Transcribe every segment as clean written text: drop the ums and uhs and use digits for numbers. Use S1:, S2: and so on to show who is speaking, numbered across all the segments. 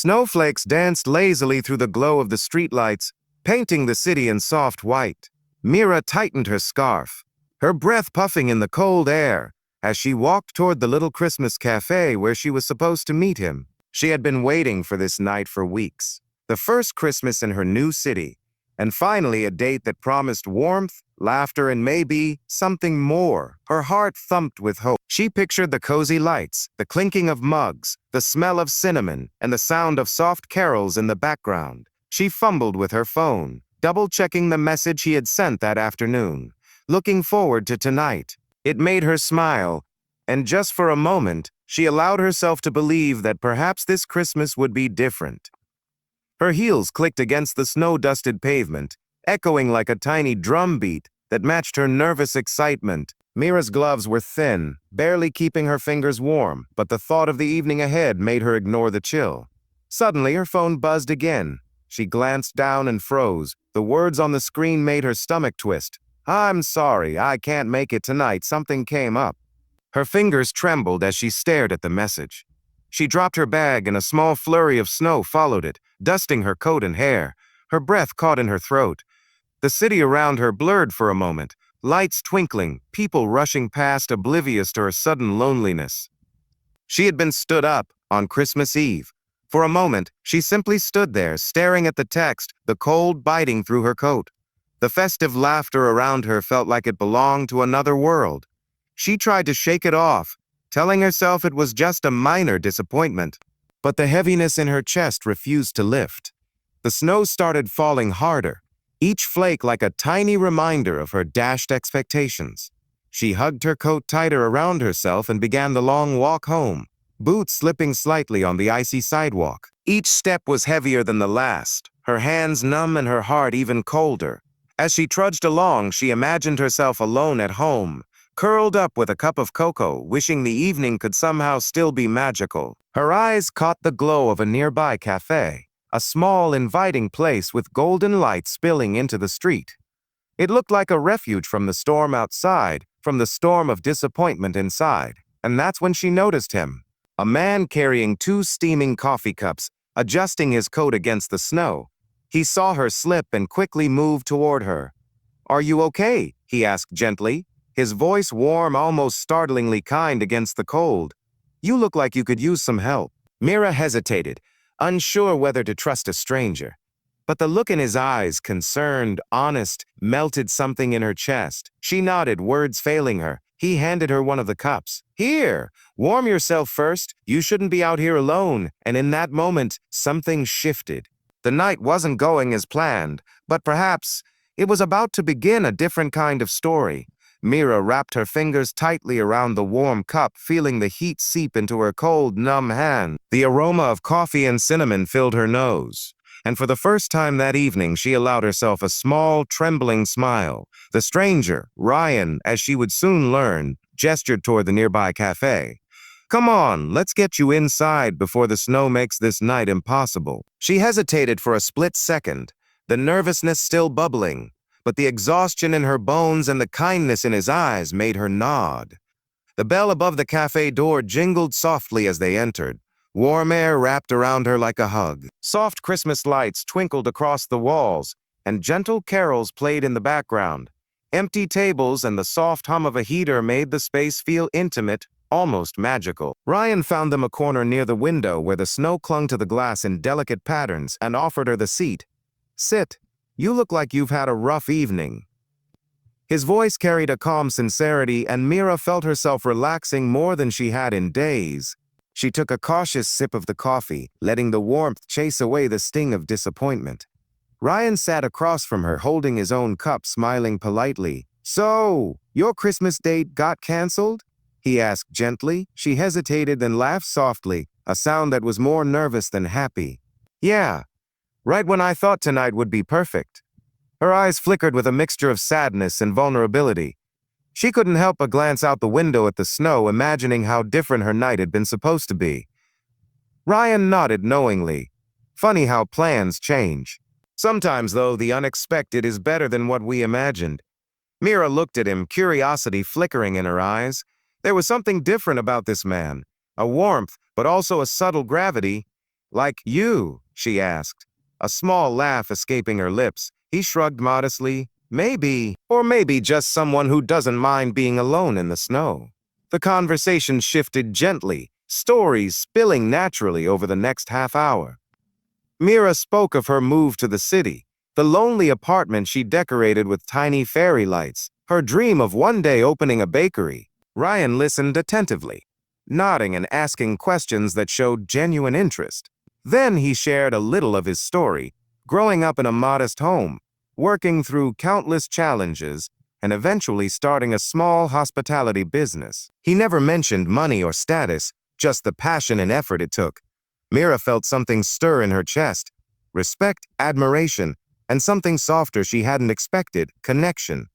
S1: Snowflakes danced lazily through the glow of the streetlights, painting the city in soft white. Mira tightened her scarf, her breath puffing in the cold air, as she walked toward the little Christmas café where she was supposed to meet him. She had been waiting for this night for weeks. The first Christmas in her new city, and finally a date that promised warmth, laughter, and maybe something more. Her heart thumped with hope. She pictured the cozy lights, the clinking of mugs, the smell of cinnamon, and the sound of soft carols in the background. She fumbled with her phone, double-checking the message he had sent that afternoon, looking forward to tonight. It made her smile, and just for a moment, she allowed herself to believe that perhaps this Christmas would be different. Her heels clicked against the snow-dusted pavement, echoing like a tiny drum beat that matched her nervous excitement. Mira's gloves were thin, barely keeping her fingers warm, but the thought of the evening ahead made her ignore the chill. Suddenly, her phone buzzed again. She glanced down and froze. The words on the screen made her stomach twist. "I'm sorry, I can't make it tonight. Something came up." Her fingers trembled as she stared at the message. She dropped her bag and a small flurry of snow followed it, dusting her coat and hair. Her breath caught in her throat. The city around her blurred for a moment, lights twinkling, people rushing past oblivious to her sudden loneliness. She had been stood up on Christmas Eve. For a moment, she simply stood there, staring at the text, the cold biting through her coat. The festive laughter around her felt like it belonged to another world. She tried to shake it off, telling herself it was just a minor disappointment. But the heaviness in her chest refused to lift. The snow started falling harder, each flake like a tiny reminder of her dashed expectations. She hugged her coat tighter around herself and began the long walk home, boots slipping slightly on the icy sidewalk. Each step was heavier than the last, her hands numb and her heart even colder. As she trudged along, she imagined herself alone at home, curled up with a cup of cocoa, wishing the evening could somehow still be magical. Her eyes caught the glow of a nearby café, a small, inviting place with golden light spilling into the street. It looked like a refuge from the storm outside, from the storm of disappointment inside. And that's when she noticed him, a man carrying 2 steaming coffee cups, adjusting his coat against the snow. He saw her slip and quickly moved toward her. "Are you okay?" he asked gently, his voice warm, almost startlingly kind against the cold. "You look like you could use some help." Mira hesitated, unsure whether to trust a stranger. But the look in his eyes, concerned, honest, melted something in her chest. She nodded, words failing her. He handed her one of the cups. "Here, warm yourself first. You shouldn't be out here alone." And in that moment, something shifted. The night wasn't going as planned, but perhaps it was about to begin a different kind of story. Mira wrapped her fingers tightly around the warm cup, feeling the heat seep into her cold, numb hand. The aroma of coffee and cinnamon filled her nose. And for the first time that evening, she allowed herself a small, trembling smile. The stranger, Ryan, as she would soon learn, gestured toward the nearby café. "Come on, let's get you inside before the snow makes this night impossible." She hesitated for a split second, the nervousness still bubbling, but the exhaustion in her bones and the kindness in his eyes made her nod. The bell above the café door jingled softly as they entered. Warm air wrapped around her like a hug. Soft Christmas lights twinkled across the walls, and gentle carols played in the background. Empty tables and the soft hum of a heater made the space feel intimate, almost magical. Ryan found them a corner near the window where the snow clung to the glass in delicate patterns and offered her the seat. "Sit. You look like you've had a rough evening." His voice carried a calm sincerity, and Mira felt herself relaxing more than she had in days. She took a cautious sip of the coffee, letting the warmth chase away the sting of disappointment. Ryan sat across from her, holding his own cup, smiling politely. "So, your Christmas date got canceled?" he asked gently. She hesitated, then laughed softly, a sound that was more nervous than happy. "Yeah. Right when I thought tonight would be perfect." Her eyes flickered with a mixture of sadness and vulnerability. She couldn't help but glance out the window at the snow, imagining how different her night had been supposed to be. Ryan nodded knowingly. Funny how plans change. Sometimes, though, the unexpected is better than what we imagined. Mira looked at him, curiosity flickering in her eyes. There was something different about this man. A warmth, but also a subtle gravity. Like you? She asked, a small laugh escaping her lips. He shrugged modestly. Maybe, or maybe just someone who doesn't mind being alone in the snow. The conversation shifted gently, stories spilling naturally over the next half hour. Mira spoke of her move to the city, the lonely apartment she decorated with tiny fairy lights, her dream of one day opening a bakery. Ryan listened attentively, nodding and asking questions that showed genuine interest. Then he shared a little of his story, growing up in a modest home, working through countless challenges, and eventually starting a small hospitality business. He never mentioned money or status, just the passion and effort it took. Mira felt something stir in her chest, respect, admiration, and something softer she hadn't expected, connection.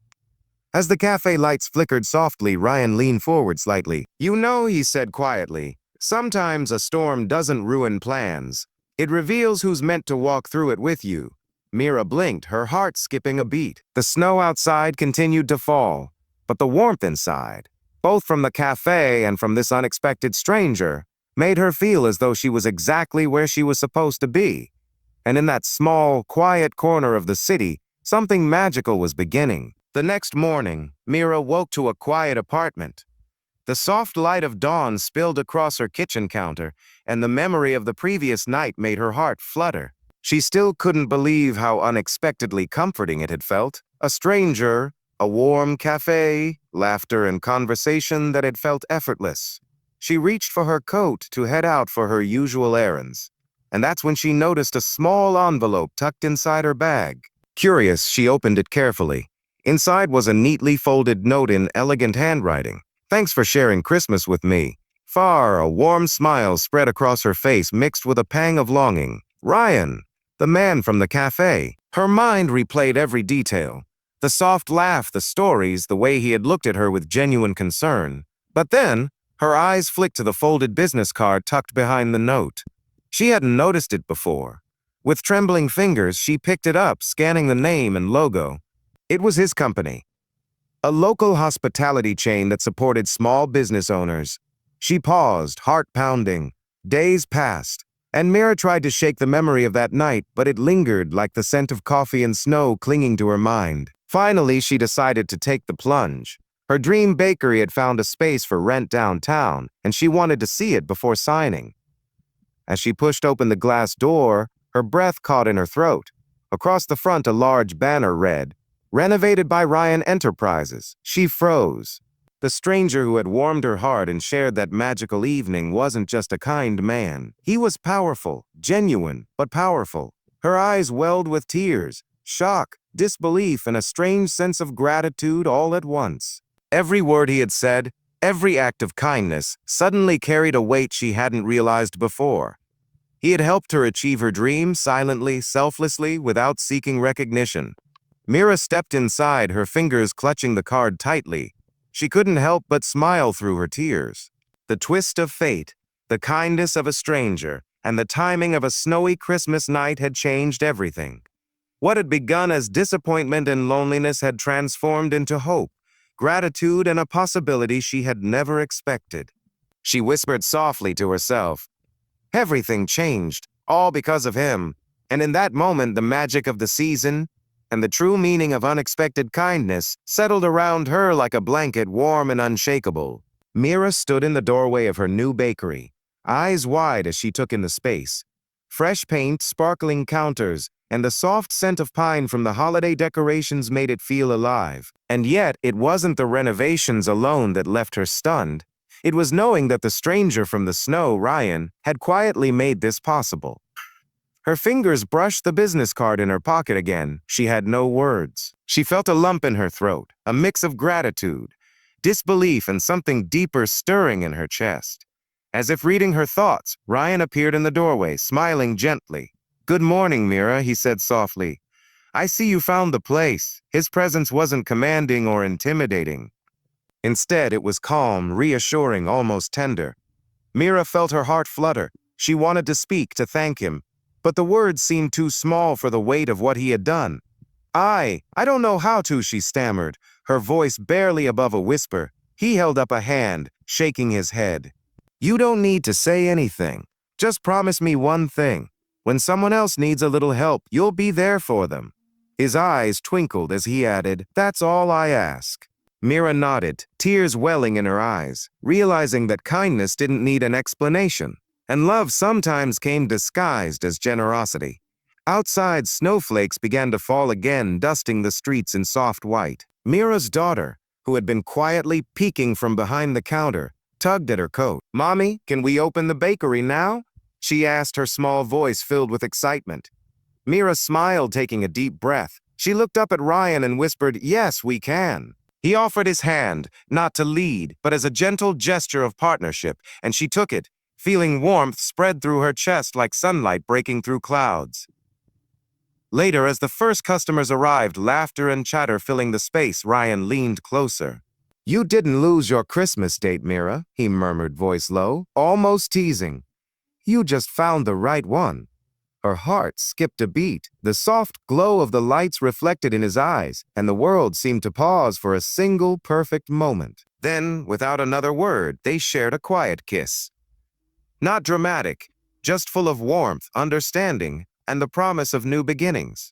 S1: As the cafe lights flickered softly, Ryan leaned forward slightly. You know, he said quietly, sometimes a storm doesn't ruin plans. It reveals who's meant to walk through it with you. Mira blinked, her heart skipping a beat. The snow outside continued to fall, but the warmth inside, both from the cafe and from this unexpected stranger, made her feel as though she was exactly where she was supposed to be. And in that small, quiet corner of the city, something magical was beginning. The next morning, Mira woke to a quiet apartment. The soft light of dawn spilled across her kitchen counter, and the memory of the previous night made her heart flutter. She still couldn't believe how unexpectedly comforting it had felt. A stranger, a warm cafe, laughter and conversation that had felt effortless. She reached for her coat to head out for her usual errands. And that's when she noticed a small envelope tucked inside her bag. Curious, she opened it carefully. Inside was a neatly folded note in elegant handwriting. Thanks for sharing Christmas with me. A warm smile spread across her face mixed with a pang of longing. Ryan, the man from the cafe. Her mind replayed every detail. The soft laugh, the stories, the way he had looked at her with genuine concern. But then, her eyes flicked to the folded business card tucked behind the note. She hadn't noticed it before. With trembling fingers, she picked it up, scanning the name and logo. It was his company, a local hospitality chain that supported small business owners. She paused, heart pounding. Days passed, and Mira tried to shake the memory of that night, but it lingered like the scent of coffee and snow clinging to her mind. Finally, she decided to take the plunge. Her dream bakery had found a space for rent downtown, and she wanted to see it before signing. As she pushed open the glass door, her breath caught in her throat. Across the front, a large banner read, "Renovated by Ryan Enterprises." She froze. The stranger who had warmed her heart and shared that magical evening wasn't just a kind man. He was powerful, genuine, but powerful. Her eyes welled with tears, shock, disbelief, and a strange sense of gratitude all at once. Every word he had said, every act of kindness, suddenly carried a weight she hadn't realized before. He had helped her achieve her dream silently, selflessly, without seeking recognition. Mira stepped inside, her fingers clutching the card tightly. She couldn't help but smile through her tears. The twist of fate, the kindness of a stranger, and the timing of a snowy Christmas night had changed everything. What had begun as disappointment and loneliness had transformed into hope, gratitude, and a possibility she had never expected. She whispered softly to herself, everything changed, all because of him. And in that moment, the magic of the season and the true meaning of unexpected kindness settled around her like a blanket, warm and unshakable. Mira stood in the doorway of her new bakery, eyes wide as she took in the space. Fresh paint, sparkling counters, and the soft scent of pine from the holiday decorations made it feel alive. And yet, it wasn't the renovations alone that left her stunned. It was knowing that the stranger from the snow, Ryan, had quietly made this possible. Her fingers brushed the business card in her pocket again. She had no words. She felt a lump in her throat, a mix of gratitude, disbelief, and something deeper stirring in her chest. As if reading her thoughts, Ryan appeared in the doorway, smiling gently. "Good morning, Mira," he said softly. "I see you found the place." His presence wasn't commanding or intimidating. Instead, it was calm, reassuring, almost tender. Mira felt her heart flutter. She wanted to speak, to thank him, but the words seemed too small for the weight of what he had done. I don't know how to," she stammered, her voice barely above a whisper. He held up a hand, shaking his head. "You don't need to say anything. Just promise me one thing. When someone else needs a little help, you'll be there for them." His eyes twinkled as he added, "That's all I ask." Mira nodded, tears welling in her eyes, realizing that kindness didn't need an explanation, and love sometimes came disguised as generosity. Outside, snowflakes began to fall again, dusting the streets in soft white. Mira's daughter, who had been quietly peeking from behind the counter, tugged at her coat. "Mommy, can we open the bakery now?" she asked, her small voice filled with excitement. Mira smiled, taking a deep breath. She looked up at Ryan and whispered, "Yes, we can." He offered his hand, not to lead, but as a gentle gesture of partnership, and she took it, feeling warmth spread through her chest like sunlight breaking through clouds. Later, as the first customers arrived, laughter and chatter filling the space, Ryan leaned closer. "You didn't lose your Christmas date, Mira," he murmured, voice low, almost teasing. "You just found the right one." Her heart skipped a beat. The soft glow of the lights reflected in his eyes, and the world seemed to pause for a single perfect moment. Then, without another word, they shared a quiet kiss. Not dramatic, just full of warmth, understanding, and the promise of new beginnings.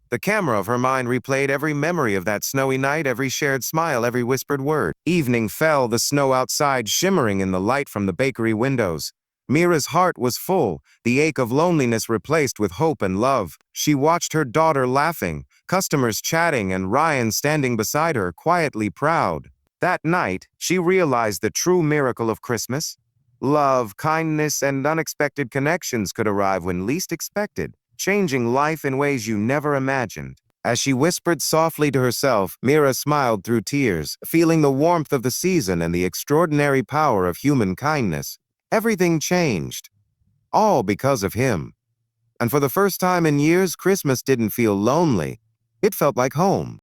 S1: The camera of her mind replayed every memory of that snowy night, every shared smile, every whispered word. Evening fell, the snow outside shimmering in the light from the bakery windows. Mira's heart was full, the ache of loneliness replaced with hope and love. She watched her daughter laughing, customers chatting, and Ryan standing beside her, quietly proud. That night, she realized the true miracle of Christmas. Love, kindness, and unexpected connections could arrive when least expected, changing life in ways you never imagined. As she whispered softly to herself, Mira smiled through tears, feeling the warmth of the season and the extraordinary power of human kindness. Everything changed, all because of him. And for the first time in years, Christmas didn't feel lonely. It felt like home.